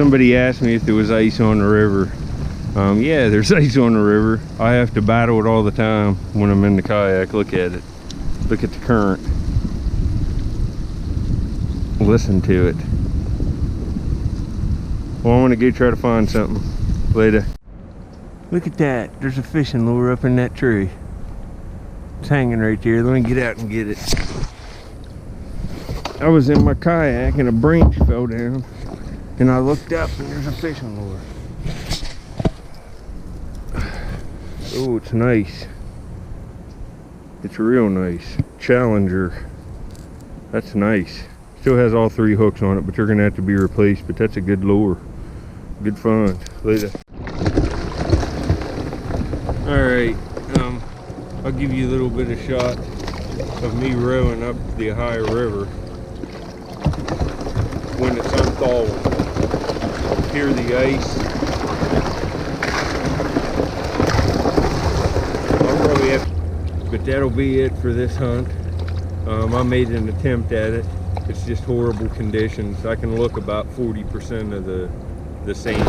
Somebody asked me if there was ice on the river. Yeah, there's ice on the river. I have to battle it all the time when I'm in the kayak. Look at it. Look at the current. Listen to it. Well, I want to go try to find something later. Look at that. There's a fishing lure up in that tree. It's hanging right there. Let me get out and get it. I was in my kayak and a branch fell down. And I looked up and there's a fishing lure. Oh, it's nice. It's real nice. Challenger. That's nice. Still has all 3 hooks on it, but they're gonna have to be replaced. But that's a good lure. Good find. Later. Alright, I'll give you a little bit of shot of me rowing up the Ohio River when it's unthawing. Hear the ice. I'll probably have, but that'll be it for this hunt. I made an attempt at it. It's just horrible conditions. I can look about 40% of the sand.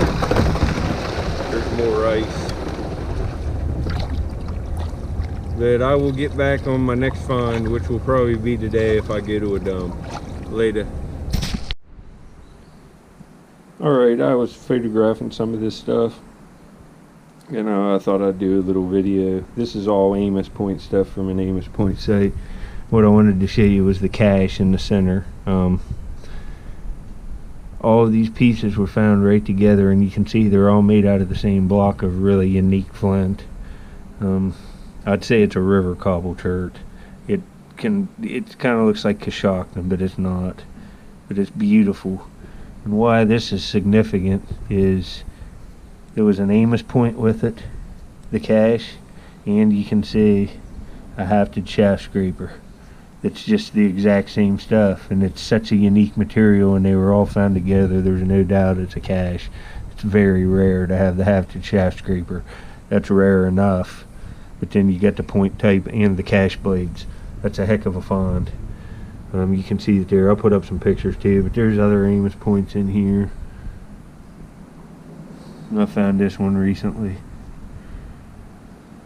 There's more ice. But I will get back on my next find, which will probably be today if I go to a dump. Later. Alright, I was photographing some of this stuff. And I thought I'd do a little video. This is all Amos Point stuff from an Amos Point site. What I wanted to show you was the cache in the center. All of these pieces were found right together, and you can see they're all made out of the same block of really unique flint. I'd say it's a river cobble chert. It kind of looks like Kayaking, but it's not. But it's beautiful. And why this is significant is there was an Amos Point with it, the cache, and you can see a hafted shaft scraper. It's just the exact same stuff, and it's such a unique material, and they were all found together. There's no doubt it's a cache. It's very rare to have the hafted shaft scraper. That's rare enough. But then you get the point type and the cache blades. That's a heck of a find. You can see it there. I'll put up some pictures too, but there's other Amos Points in here. I found this one recently.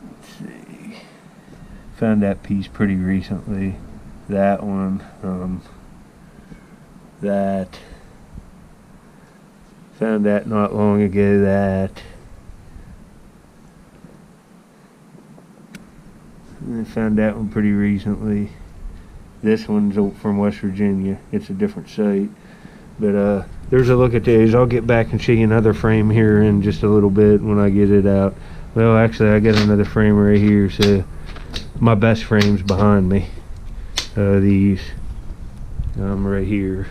Let's see. Found that piece pretty recently. That one. That. Found that not long ago. That. I found that one pretty recently. This one's from West Virginia. It's a different site. But there's a look at these. I'll get back and show you another frame here in just a little bit when I get it out. Well, actually, I got another frame right here. So my best frame's behind me. These. Right here.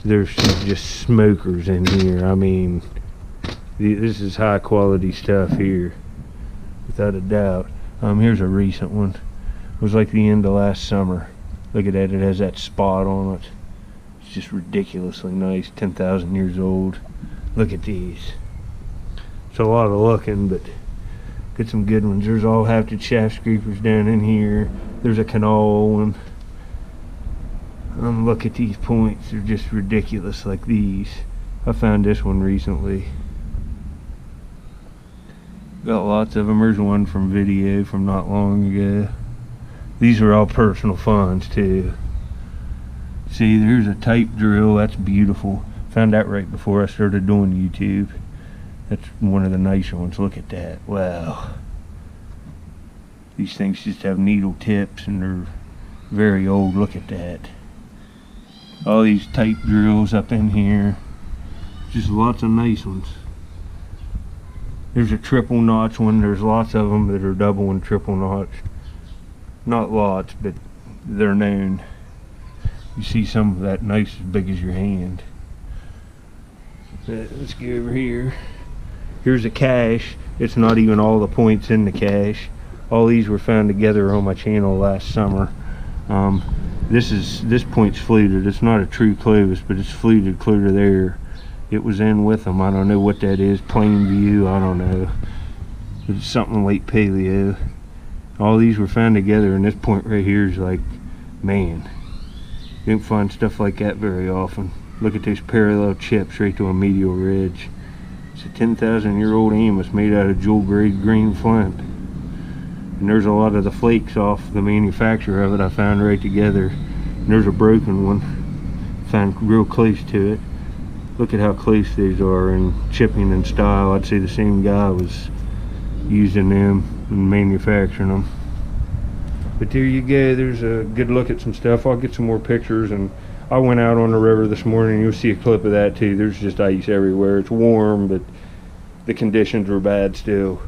There's just smokers in here. I mean, this is high quality stuff here. Without a doubt. Here's a recent one. It was like the end of last summer. Look at that, it has that spot on it. It's just ridiculously nice, 10,000 years old. Look at these. It's a lot of looking, but get some good ones. There's all hafted shaft scrapers down in here. There's a canal one. Look at these points, they're just ridiculous like these. I found this one recently. Got lots of them. There's one from video from not long ago. These are all personal finds too. See, there's a type drill. That's beautiful. Found that right before I started doing YouTube. That's one of the nicer ones. Look at that. Wow. These things just have needle tips and they're very old. Look at that. All these type drills up in here. Just lots of nice ones. There's a triple notch one. There's lots of them that are double and triple notch. Not lots, but they're known. You see some of that nice as big as your hand. Let's go over here. Here's a cache. It's not even all the points in the cache. All these were found together on my channel last summer. This point's fluted. It's not a true clovis, but it's fluted clear to there. It was in with them. I don't know what that is. Plain view. I don't know. It's something late paleo. All these were found together, and this point right here is like, man, you don't find stuff like that very often. Look at these parallel chips right to a medial ridge. It's a 10,000-year-old Amos made out of jewel-grade green flint. And there's a lot of the flakes off the manufacture of it I found right together. And there's a broken one. Found real close to it. Look at how close these are in chipping and style. I'd say the same guy was using them and manufacturing them. But there you go. There's a good look at some stuff. I'll get some more pictures, and I went out on the river this morning. You'll see a clip of that too. There's just ice everywhere. It's warm, but the conditions were bad still.